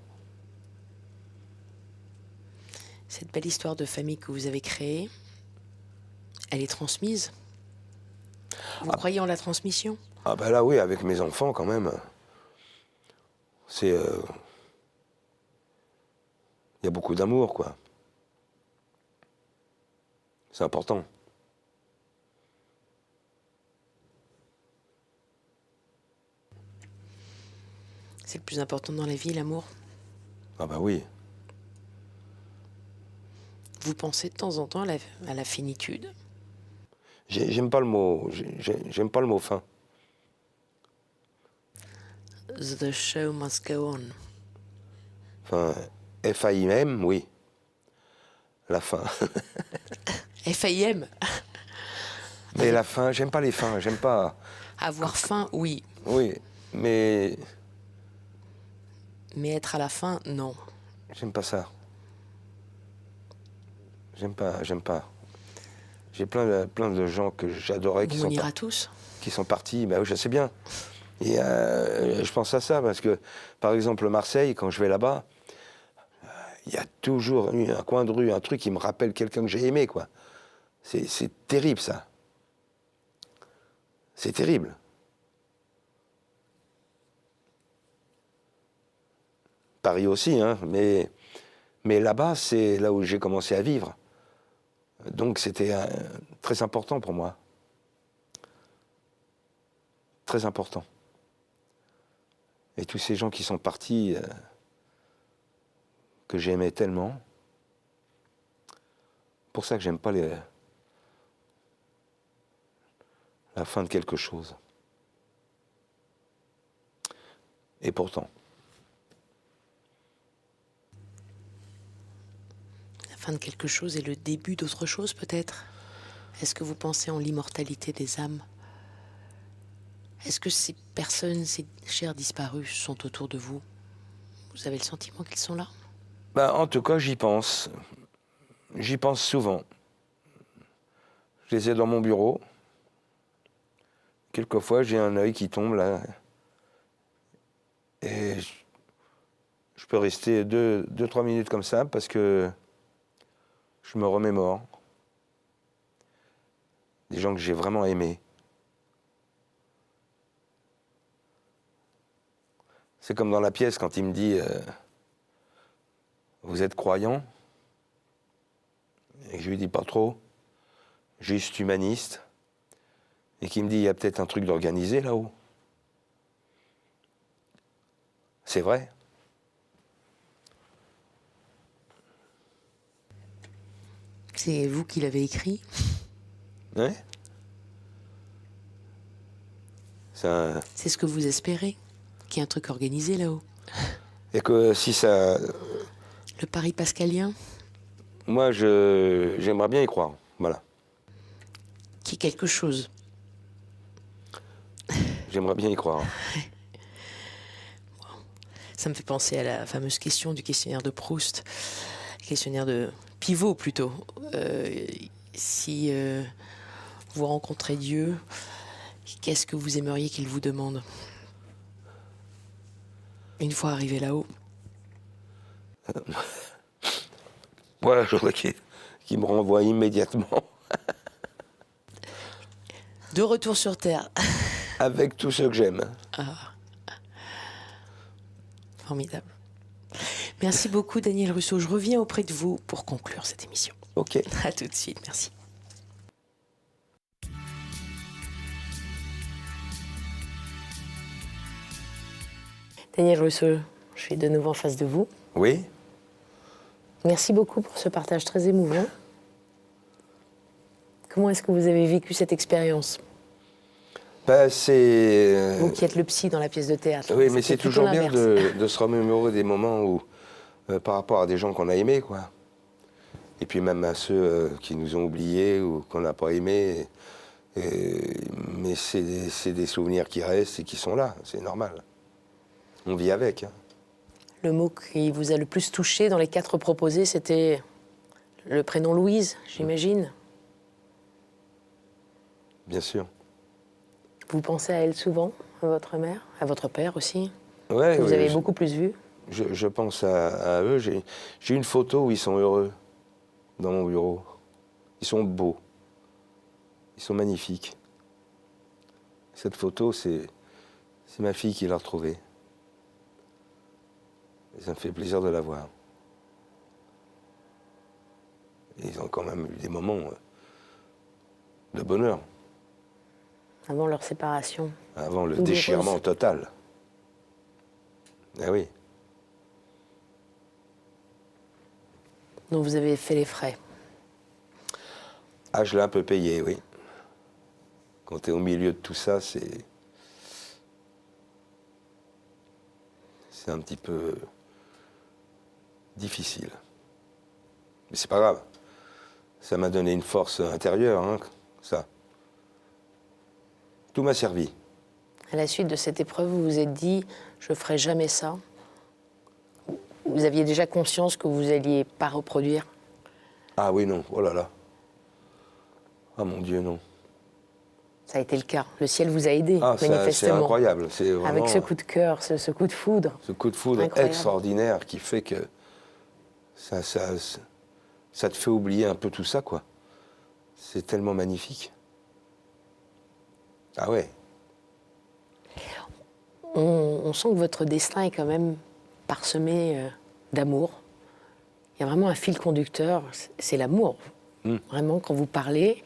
Cette belle histoire de famille que vous avez créée, elle est transmise? Vous croyez en la transmission? Ah bah là, oui, avec mes enfants, quand même. C'est... Il y a beaucoup d'amour, quoi. C'est important. C'est le plus important dans la vie, l'amour. Ah bah oui. Vous pensez de temps en temps à la finitude? J'aime pas le mot... J'aime pas le mot fin. The show must go on. Enfin, FAIM, oui. La fin. FAIM. Mais la fin, j'aime pas les fins, j'aime pas... Avoir faim, oui. Oui, mais Mais être à la fin, non. j'aime pas ça. J'aime pas. J'ai plein de gens que j'adorais On ira tous. qui sont partis, bah oui, je sais bien. Et je pense à ça parce que, par exemple, Marseille, quand je vais là-bas, il y a toujours eu un coin de rue, un truc qui me rappelle quelqu'un que j'ai aimé, quoi. C'est terrible, ça. C'est terrible. Paris aussi, hein, mais là-bas, c'est là où j'ai commencé à vivre. Donc c'était très important pour moi. Très important. Et tous ces gens qui sont partis, que j'aimais tellement, pour ça que j'aime pas la fin de quelque chose. Et pourtant. La fin de quelque chose est le début d'autre chose, peut-être? Est-ce que vous pensez en l'immortalité des âmes? Est-ce que ces personnes, ces chers disparus, sont autour de vous? Vous avez le sentiment qu'ils sont là? Ben, en tout cas, j'y pense. J'y pense souvent. Je les ai dans mon bureau. Quelquefois, j'ai un œil qui tombe là. Et je peux rester 2-3 minutes comme ça parce que je me remémore. Des gens que j'ai vraiment aimés. C'est comme dans la pièce quand il me dit vous êtes croyant? Et que je lui dis pas trop, juste humaniste. Et qui me dit il y a peut-être un truc d'organisé là-haut. C'est vrai. C'est vous qui l'avez écrit? Ouais. C'est ce que vous espérez? Qu'il y ait un truc organisé là-haut? Et que si ça... Le pari pascalien? Moi, j'aimerais bien y croire. Voilà. Qui est quelque chose? J'aimerais bien y croire. Ça me fait penser à la fameuse question du questionnaire de Proust, questionnaire de qui vaut plutôt. Si vous rencontrez Dieu, qu'est-ce que vous aimeriez qu'il vous demande une fois arrivé là-haut? Voilà, je voudrais qu'il me renvoie immédiatement. De retour sur Terre. Avec tous ceux que j'aime. Formidable. Merci beaucoup, Daniel Russo. Je reviens auprès de vous pour conclure cette émission. Ok. À tout de suite. Merci. Daniel Russo, je suis de nouveau en face de vous. Oui. Merci beaucoup pour ce partage très émouvant. Comment est-ce que vous avez vécu cette expérience? Ben, c'est... Vous qui êtes le psy dans la pièce de théâtre. Oui, mais c'est plutôt toujours bien l'inverse. de se remémorer des moments où, par rapport à des gens qu'on a aimés, quoi. Et puis même à ceux qui nous ont oubliés ou qu'on n'a pas aimés. Mais c'est des souvenirs qui restent et qui sont là, c'est normal. On vit avec. Hein. Le mot qui vous a le plus touché dans les 4 proposés, c'était le prénom Louise, j'imagine. Bien sûr. Vous pensez à elle souvent, à votre mère, à votre père aussi, Ouais, que vous ouais, avez beaucoup plus vu. je pense à eux. J'ai une photo où ils sont heureux dans mon bureau. Ils sont beaux. Ils sont magnifiques. Cette photo, c'est ma fille qui l'a retrouvée. Et ça me fait plaisir de la voir. Et ils ont quand même eu des moments de bonheur, Avant leur séparation. avant le Douloureuse. déchirement total. Ah oui. dont vous avez fait les frais. Ah, je l'ai un peu payé, oui. Quand tu es au milieu de tout ça, c'est un petit peu difficile. Mais c'est pas grave. Ça m'a donné une force intérieure, hein, ça. Tout m'a servi. À la suite de cette épreuve, vous vous êtes dit « je ferai jamais ça ». Vous aviez déjà conscience que vous n'alliez pas reproduire? Ah oui, non, oh là là. Ah mon Dieu, non. Ça a été le cas. Le ciel vous a aidé, Ah, c'est manifestement. incroyable. C'est vraiment Avec ce coup de cœur, ce coup de foudre. ce coup de foudre Incroyable. extraordinaire qui fait que ça te fait oublier un peu tout ça, quoi. C'est tellement magnifique. Ah ouais. On sent que votre destin est quand même parsemé d'amour. Il y a vraiment un fil conducteur, c'est l'amour. Vraiment, quand vous parlez,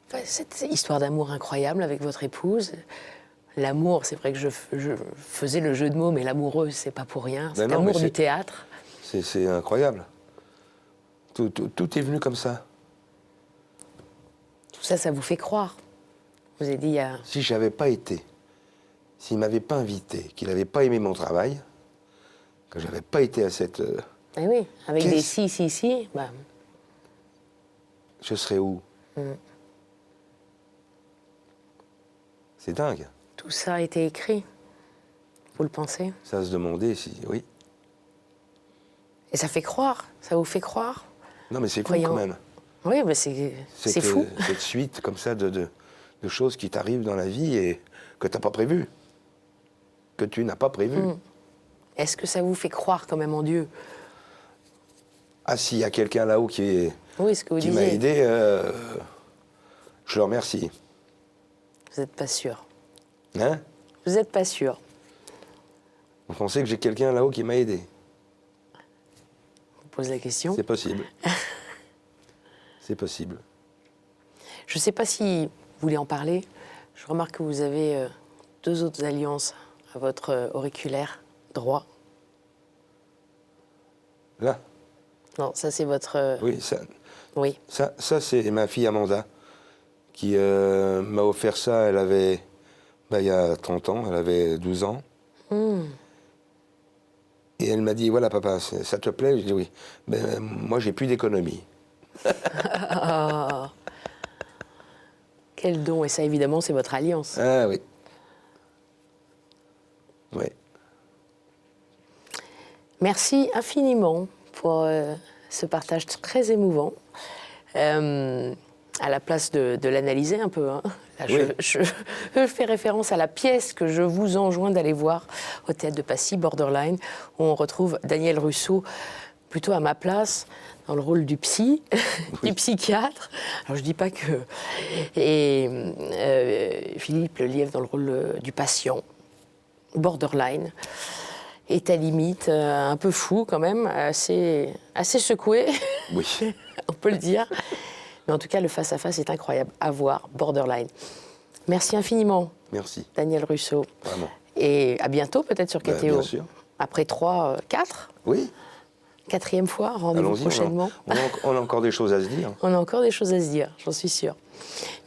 enfin, cette histoire d'amour incroyable avec votre épouse, l'amour, c'est vrai que je faisais le jeu de mots, mais l'amoureux, c'est pas pour rien. C'est non, l'amour mais du théâtre. C'est incroyable. Tout est venu comme ça. Tout ça, ça vous fait croire. Vous avez dit, il y a... Si j'avais pas été, s'il m'avait pas invité, qu'il n'avait pas aimé mon travail, que j'avais pas été à cette... Eh oui, avec des Qu'est-ce- si, bah, je serais où? C'est dingue. tout ça a été écrit. Vous le pensez? Ça se demandait si... Oui. Et ça fait croire, ça vous fait croire. Non, mais c'est fou Croyant. quand même. Oui, mais c'est C'est fou. Cette suite comme ça de choses qui t'arrivent dans la vie et que tu n'as pas prévu. Que tu n'as pas prévu. Est-ce que ça vous fait croire quand même en Dieu? Ah, s'il y a quelqu'un là-haut qui Oui, ce que vous m'a disiez. aidé, je le remercie. Vous n'êtes pas sûr. Hein? Vous n'êtes pas sûr. Vous pensez que j'ai quelqu'un là-haut qui m'a aidé? Je vous pose la question. C'est possible. C'est possible. Je ne sais pas si vous voulez en parler. Je remarque que vous avez 2 autres alliances à votre auriculaire droit. Là? Non, ça c'est votre... Oui, Oui. ça c'est ma fille Amanda qui m'a offert ça. Elle avait, il y a 30 ans, elle avait 12 ans. Et elle m'a dit, voilà papa, ça te plaît? Je dis oui. Ben, moi j'ai plus d'économie. Quel don. Et ça, évidemment, c'est votre alliance. Ah oui. Oui. Merci infiniment pour ce partage très émouvant. À la place de l'analyser un peu, hein. Là, Oui. je fais référence à la pièce que je vous enjoins d'aller voir au Théâtre de Passy, Borderline, où on retrouve Daniel Russo, plutôt à ma place, dans le rôle du psy, du psychiatre. Alors je dis pas que... Et Philippe Lelièvre dans le rôle du patient, Borderline. Et à limite, un peu fou quand même, assez secoué, Oui. on peut le dire. Mais en tout cas, le face-à-face est incroyable. À voir, Borderline. Merci infiniment, Merci. Daniel Russo. Vraiment. Et à bientôt peut-être sur Bah, KTO. bien sûr. Après 3, 4, Oui. 4e fois, rendez-vous Allons-y. prochainement. On a encore des choses à se dire. On a encore des choses à se dire, j'en suis sûre.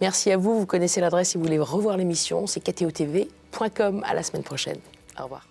Merci à vous, vous connaissez l'adresse si vous voulez revoir l'émission, c'est ktotv.com. À la semaine prochaine. Au revoir.